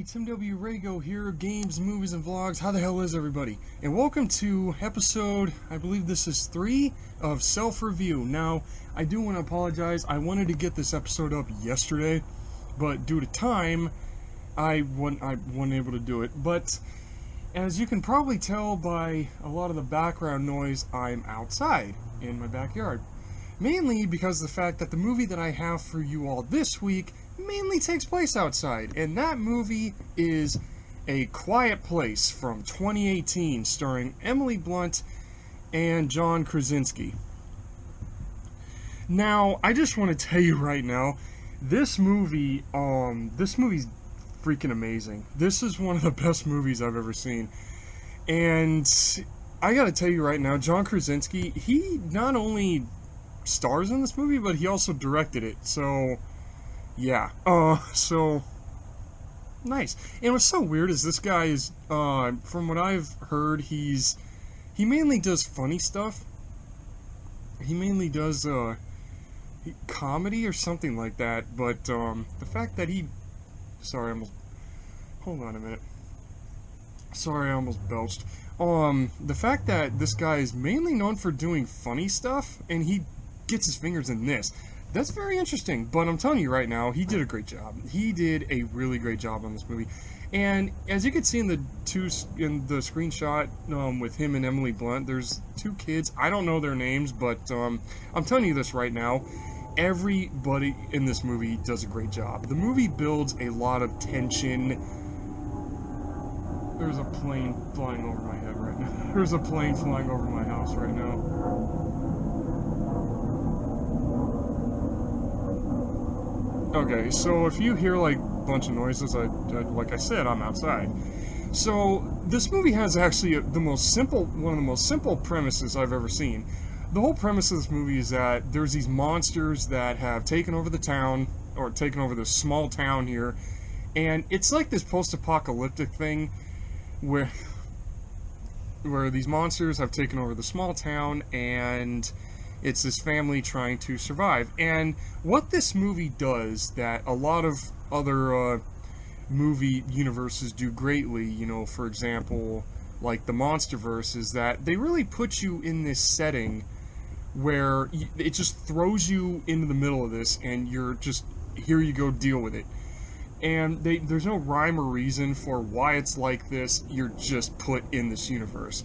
Tim W. Rago here, games, movies, and vlogs. How the hell is everybody? And welcome to episode, I believe this is 3 of Self-Review. Now, I do want to apologize. I wanted to get this episode up yesterday, but due to time, I wasn't able to do it. But as you can probably tell by a lot of the background noise, I'm outside in my backyard. Mainly because of the fact that the movie that I have for you all this week mainly takes place outside, and that movie is A Quiet Place from 2018, starring Emily Blunt and John Krasinski. Now, I just want to tell you right now, this movie's freaking amazing. This is one of the best movies I've ever seen, and I gotta tell you right now, John Krasinski, he not only stars in this movie, but he also directed it, so yeah, so nice. And what's so weird is this guy is, from what I've heard, he mainly does funny stuff. He mainly does, comedy or something like that, but, the fact that hold on a minute. Sorry, I almost belched. The fact that this guy is mainly known for doing funny stuff, and he gets his fingers in this, that's very interesting. But I'm telling you right now, he did a great job. He did a really great job on this movie. And as you can see in the screenshot with him and Emily Blunt, there's 2 kids. I don't know their names, but I'm telling you this right now. Everybody in this movie does a great job. The movie builds a lot of tension. There's a plane flying over my head right now. There's a plane flying over my house right now. Okay, so if you hear like a bunch of noises, like I said, I'm outside. So this movie has actually one of the most simple premises I've ever seen. The whole premise of this movie is that there's these monsters that have taken over the town, or taken over this small town here, and it's like this post-apocalyptic thing where these monsters have taken over the small town, and it's this family trying to survive. And what this movie does that a lot of other movie universes do greatly, you know, for example, like the Monsterverse, is that they really put you in this setting where it just throws you into the middle of this, and you're just, here you go, deal with it. And there's no rhyme or reason for why it's like this, you're just put in this universe.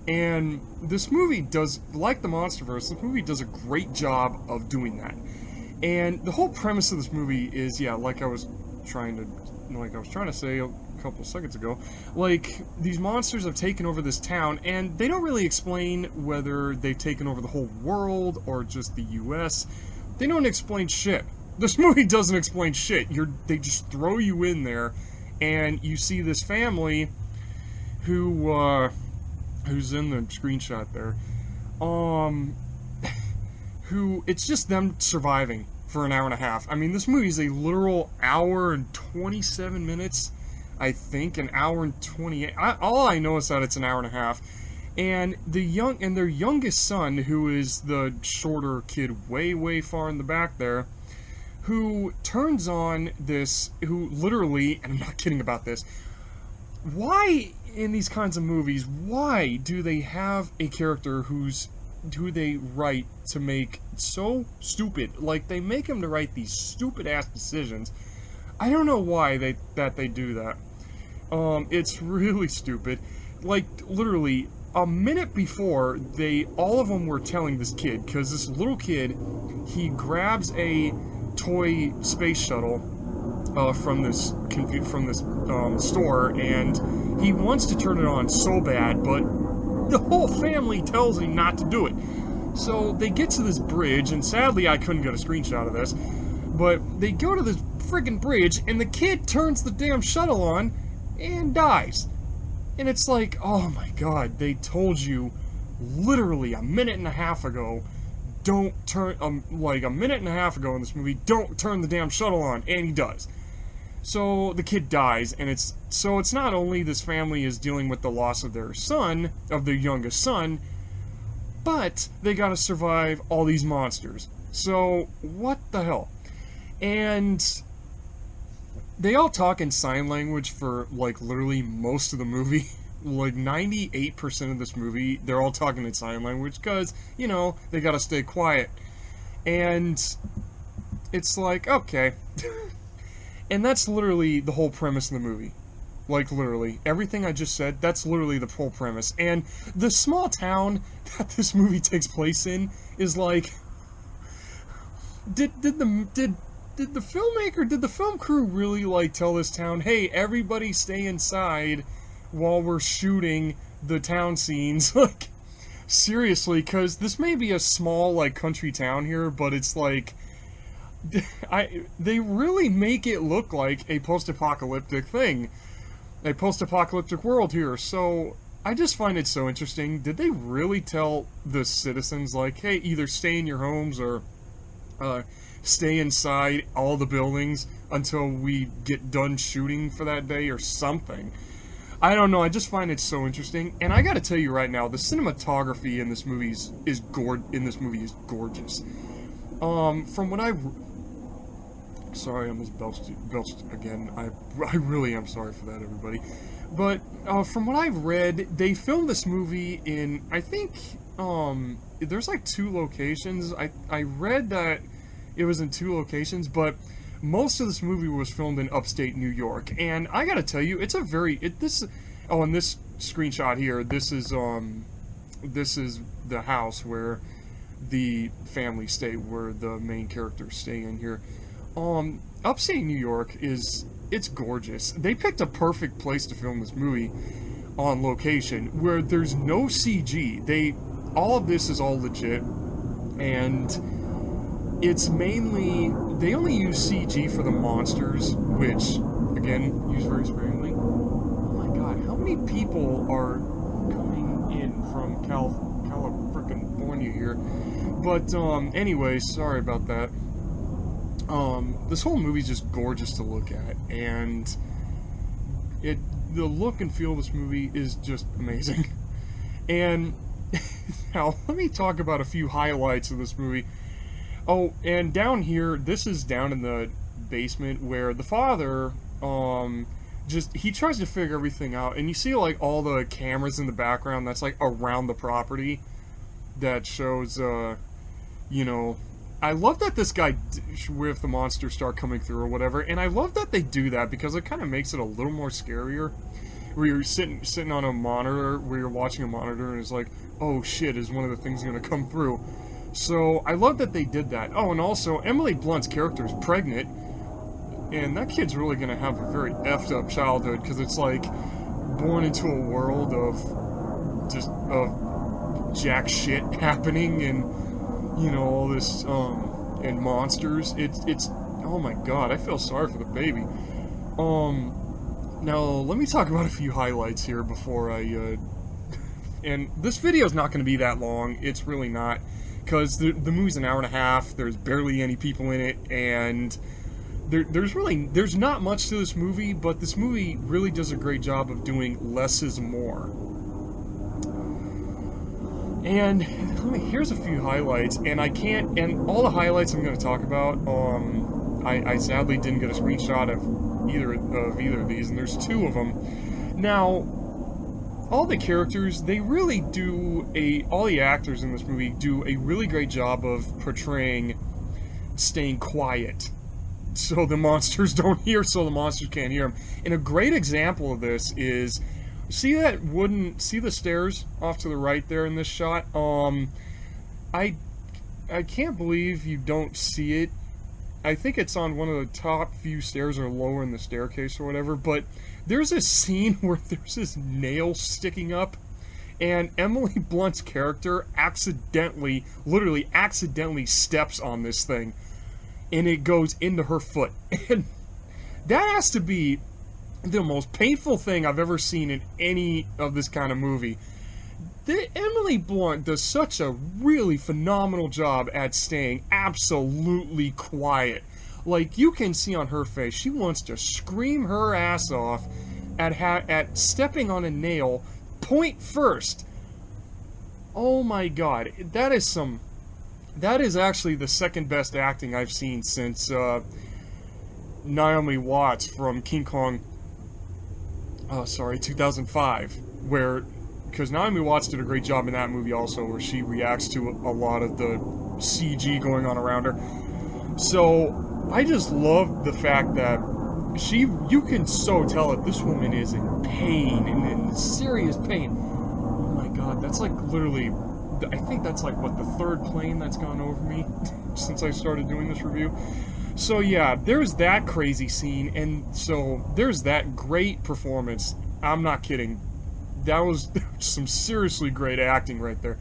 And this movie does, like the Monsterverse, this movie does a great job of doing that. And the whole premise of this movie is, yeah, like I was trying to say a couple seconds ago, like, these monsters have taken over this town, and they don't really explain whether they've taken over the whole world or just the US. They don't explain shit. This movie doesn't explain shit. They just throw you in there, and you see this family who's in the screenshot there, who, it's just them surviving for an hour and a half. I mean, this movie is a literal hour and 27 minutes, I think, an hour and 28, all I know is that it's an hour and a half, and their youngest son, who is the shorter kid way far in the back there, who turns on this, who literally, and I'm not kidding about this, why, in these kinds of movies, why do they have a character who they write to make so stupid? Like, they make him to write these stupid-ass decisions. I don't know why they do that. It's really stupid. Like, literally, a minute before, all of them were telling this kid, because this little kid, he grabs a toy space shuttle from this store, and he wants to turn it on so bad, but the whole family tells him not to do it. So they get to this bridge, and sadly I couldn't get a screenshot of this, but they go to this friggin' bridge, and the kid turns the damn shuttle on and dies. And it's like, oh my god, they told you literally a minute and a half ago, don't turn, like a minute and a half ago in this movie, don't turn the damn shuttle on, and he does. So the kid dies, and it's not only this family is dealing with the loss of their son, of their youngest son, but they gotta survive all these monsters. So, what the hell? And they all talk in sign language for, like, literally most of the movie. Like, 98% of this movie, they're all talking in sign language because, you know, they gotta stay quiet. And it's like, okay. And that's literally the whole premise of the movie. Like, literally. Everything I just said, that's literally the whole premise. And the small town that this movie takes place in is like... Did the filmmaker, did the film crew really, like, tell this town, hey, everybody stay inside while we're shooting the town scenes? Like, seriously, because this may be a small, like, country town here, but it's like, they really make it look like a post-apocalyptic thing. A post-apocalyptic world here, so I just find it so interesting. Did they really tell the citizens, like, hey, either stay in your homes or stay inside all the buildings until we get done shooting for that day or something? I don't know, I just find it so interesting. And I gotta tell you right now, the cinematography in this movie is gorgeous. From what sorry, I almost belched again. I really am sorry for that, everybody. But from what I've read, they filmed this movie in, I think, there's like 2 locations. I read that it was in 2 locations, but most of this movie was filmed in upstate New York. And I gotta tell you, it's a very, and this screenshot here, this is the house where the family stay, where the main characters stay in here. Upstate New York it's gorgeous. They picked a perfect place to film this movie on location, where there's no CG. All of this is all legit, and it's mainly, they only use CG for the monsters, which, again, use very sparingly. Oh my god, how many people are coming in from California here? But, anyway, sorry about that. This whole movie's just gorgeous to look at, and the look and feel of this movie is just amazing. And now, let me talk about a few highlights of this movie. Oh, and down here, this is down in the basement where the father, he tries to figure everything out, and you see, like, all the cameras in the background that's, like, around the property that shows, you know, I love that this guy, if the monsters start coming through or whatever, and I love that they do that because it kind of makes it a little more scarier. Where you're sitting on a monitor, where you're watching a monitor, and it's like, oh shit, is one of the things going to come through? So I love that they did that. Oh, and also Emily Blunt's character is pregnant, and that kid's really going to have a very effed up childhood because it's like born into a world of just jack shit happening and, you know, all this, and monsters. It's, oh my god, I feel sorry for the baby. Now, let me talk about a few highlights here before I, and this video's not going to be that long, it's really not, because the movie's an hour and a half, there's barely any people in it, and there's not much to this movie, but this movie really does a great job of doing less is more. And here's a few highlights, and all the highlights I'm going to talk about, I sadly didn't get a screenshot of either of these, and there's 2 of them. Now, all the characters, they really all the actors in this movie do a really great job of portraying staying quiet, so the monsters don't hear, so the monsters can't hear them. And a great example of this is, see the stairs off to the right there in this shot? I can't believe you don't see it. I think it's on one of the top few stairs or lower in the staircase or whatever, but there's a scene where there's this nail sticking up, and Emily Blunt's character literally accidentally steps on this thing, and it goes into her foot. And that has to be the most painful thing I've ever seen in any of this kind of movie. Emily Blunt does such a really phenomenal job at staying absolutely quiet. Like, you can see on her face, she wants to scream her ass off at stepping on a nail point first. Oh my god, that is actually the second best acting I've seen since, Naomi Watts from King Kong, 2005, where, because Naomi Watts did a great job in that movie also, where she reacts to a lot of the CG going on around her. So I just love the fact that you can so tell that this woman is in pain, and in serious pain. Oh my god, that's like literally, I think that's like, what, the third plane that's gone over me since I started doing this review. So yeah, there's that crazy scene, and so there's that great performance. I'm not kidding. That was some seriously great acting right there.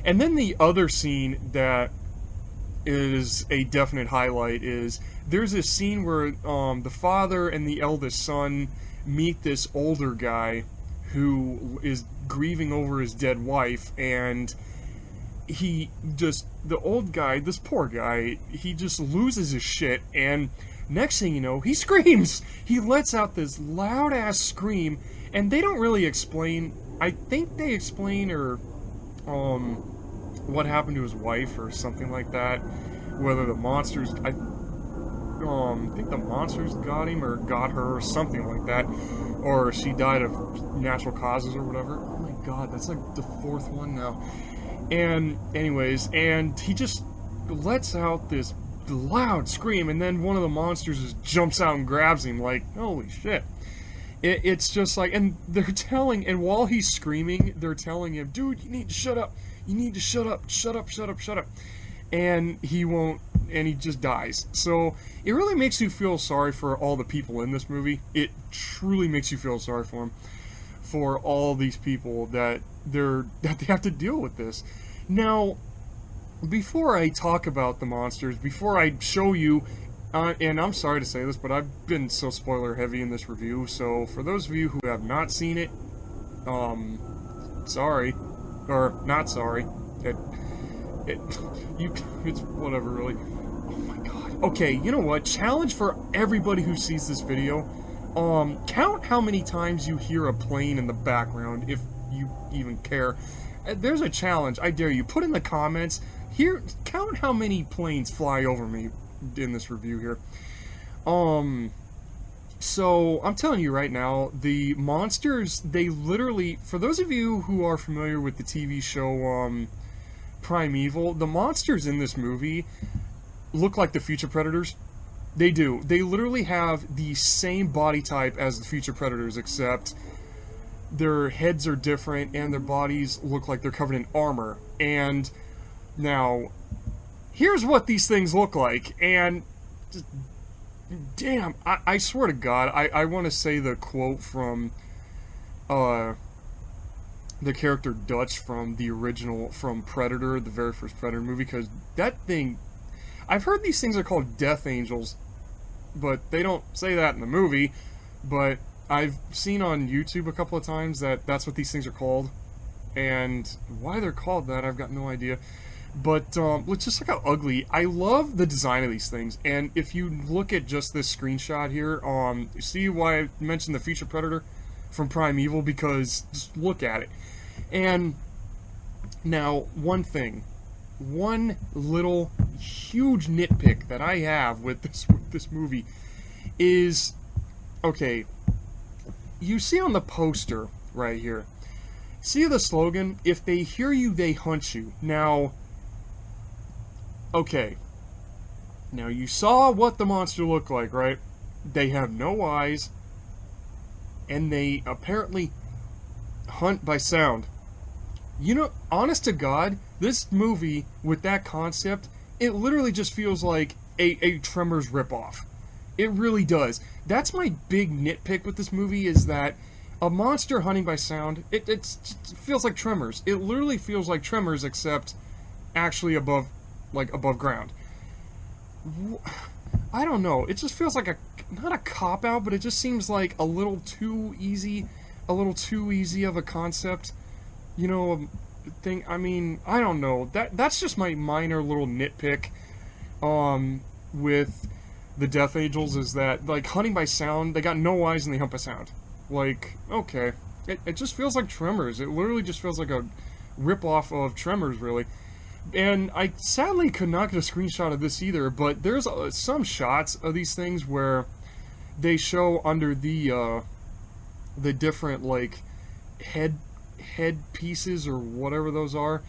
And then the other scene that is a definite highlight is there's this scene where the father and the eldest son meet this older guy who is grieving over his dead wife, and the old guy, this poor guy, he just loses his shit, and next thing you know, he screams. He lets out this loud ass scream, and they don't really explain. I think they explain, or what happened to his wife or something like that. Whether the monsters, I think the monsters got him or got her or something like that, or she died of natural causes or whatever. Oh my god, that's like the fourth one now. And anyways, and he just lets out this loud scream, and then one of the monsters just jumps out and grabs him, like, holy shit. It's just like, and they're telling, and while he's screaming, they're telling him, dude, you need to shut up. You need to shut up. Shut up, shut up, shut up. And he won't, and he just dies. So it really makes you feel sorry for all the people in this movie. It truly makes you feel sorry for them, for all these people that they have to deal with this. Now, before I talk about the monsters, before I show you, and I'm sorry to say this, but I've been so spoiler heavy in this review, so for those of you who have not seen it, sorry, or not sorry, it's whatever, really. Oh my god. Okay, you know what? Challenge for everybody who sees this video. Count how many times you hear a plane in the background, if you even care. There's a challenge. I dare you. Put in the comments. Here, count how many planes fly over me in this review here. So, I'm telling you right now, the monsters, they literally, for those of you who are familiar with the TV show, Primeval, the monsters in this movie look like the future predators. They do. They literally have the same body type as the future predators, except their heads are different and their bodies look like they're covered in armor. And now, here's what these things look like, and just, damn, I swear to God, I want to say the quote from the character Dutch from the original, from Predator, the very first Predator movie, because that thing, I've heard these things are called death angels, but they don't say that in the movie, but I've seen on YouTube a couple of times that that's what these things are called, and why they're called that, I've got no idea. But let's just look how ugly. I love the design of these things, and if you look at just this screenshot here, you see why I mentioned the future Predator from Primeval, because just look at it. And now, one little huge nitpick that I have with this movie is, okay, you see on the poster right here, see the slogan, if they hear you, they hunt you. Now, okay, now you saw what the monster looked like, right? They have no eyes, and they apparently hunt by sound. You know, honest to God, this movie, with that concept, it literally just feels like a Tremors ripoff. It really does. That's my big nitpick with this movie, is that a monster hunting by sound, it feels like Tremors. It literally feels like Tremors, except actually above ground. I don't know. It just feels like not a cop-out, but it just seems like a little too easy of a concept. You know, thing. I mean, I don't know. That's just my minor little nitpick with the Death Angels, is that, like, hunting by sound, they got no eyes and they hunt by sound. Like, okay. It just feels like Tremors. It literally just feels like a rip-off of Tremors, really. And I sadly could not get a screenshot of this either, but there's some shots of these things where they show under the different, like, head pieces or whatever those are.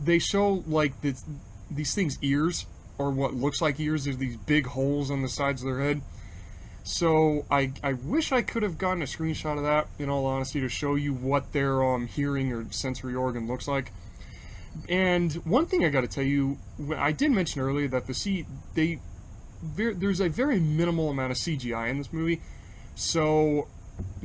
They show, like, these things' ears, or what looks like ears. There's these big holes on the sides of their head. So I wish I could have gotten a screenshot of that, in all honesty, to show you what their hearing or sensory organ looks like. And one thing I got to tell you, I did mention earlier that there's a very minimal amount of CGI in this movie. So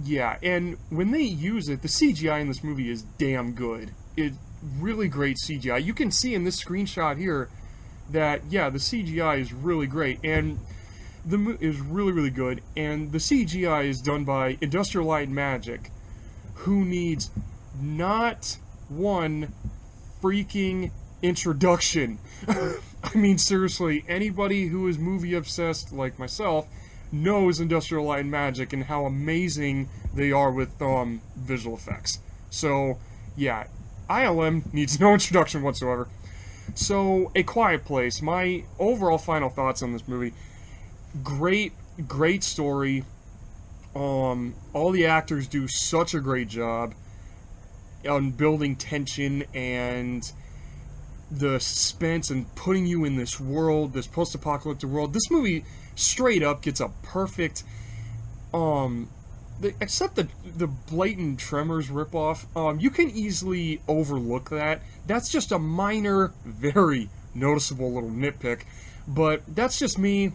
yeah, and when they use it, the CGI in this movie is damn good. It's really great CGI. You can see in this screenshot here that, yeah, the CGI is really great, and is really, really good, and the CGI is done by Industrial Light and Magic, who needs not one freaking introduction. I mean, seriously, anybody who is movie obsessed like myself knows Industrial Light and Magic and how amazing they are with visual effects. So, yeah, ILM needs no introduction whatsoever. So, A Quiet Place, my overall final thoughts on this movie. Great story. All the actors do such a great job on building tension and the suspense and putting you in this world, this post-apocalyptic world. This movie straight up gets a perfect, except the blatant Tremors ripoff. You can easily overlook that. That's just a minor, very noticeable little nitpick, but that's just me.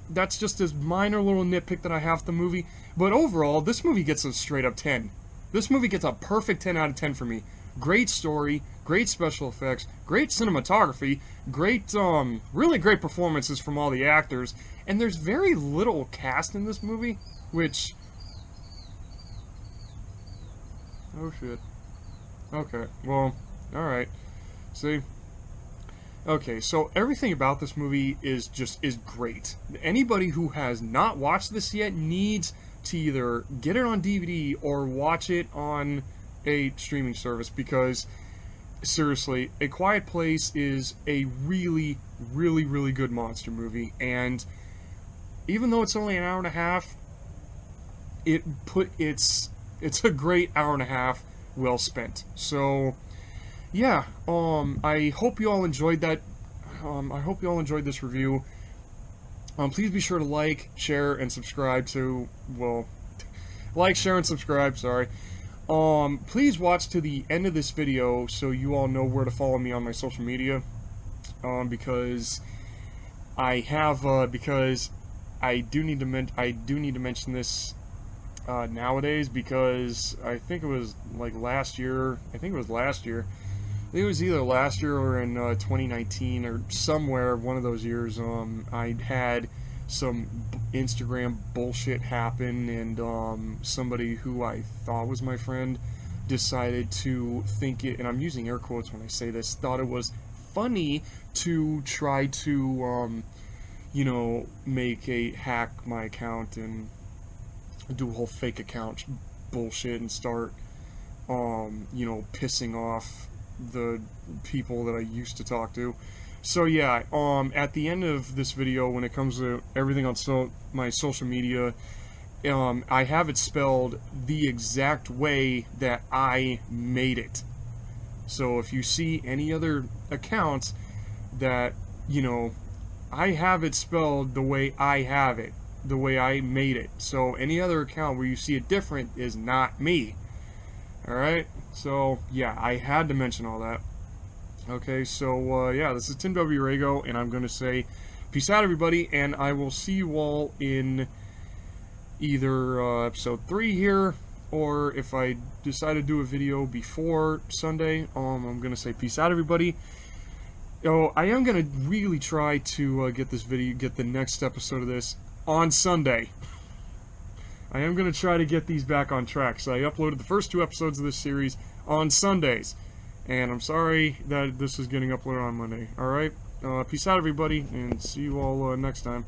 That's just this minor little nitpick that I have to the movie. But overall, this movie gets a straight up 10. This movie gets a perfect 10 out of 10 for me. Great story, great special effects, great cinematography, great, really great performances from all the actors, and there's very little cast in this movie, which... Oh shit. Okay, well, alright. See? Okay, so everything about this movie is great. Anybody who has not watched this yet needs to either get it on DVD or watch it on a streaming service, because seriously, A Quiet Place is a really, really, really good monster movie, and even though it's only an hour and a half, it's a great hour and a half well spent. So yeah, I hope you all enjoyed that. I hope you all enjoyed this review. Please be sure to like, share, and subscribe to, well, like, share, and subscribe, sorry. Please watch to the end of this video so you all know where to follow me on my social media. Because I have, because I do need to mention this, nowadays, because I think it was, like, last year, I think it was either last year or in 2019 or somewhere, one of those years, I had some Instagram bullshit happen, and somebody who I thought was my friend decided to think it, and I'm using air quotes when I say this, thought it was funny to try to, you know, hack my account and do a whole fake account bullshit and start, you know, pissing off the people that I used to talk to. So yeah, at the end of this video, when it comes to everything on my social media, I have it spelled the exact way that I made it. So if you see any other accounts that, you know, I have it spelled the way I have it, the way I made it. So any other account where you see it different is not me. Alright? So, yeah, I had to mention all that. Okay, so, yeah, this is Tim W. Rago, and I'm going to say peace out, everybody, and I will see you all in either episode 3 here, or if I decide to do a video before Sunday, I'm going to say peace out, everybody. Oh, I am going to really try to get the next episode of this on Sunday. I am going to try to get these back on track. So I uploaded the first 2 episodes of this series on Sundays. And I'm sorry that this is getting uploaded on Monday. Alright? Peace out, everybody, and see you all next time.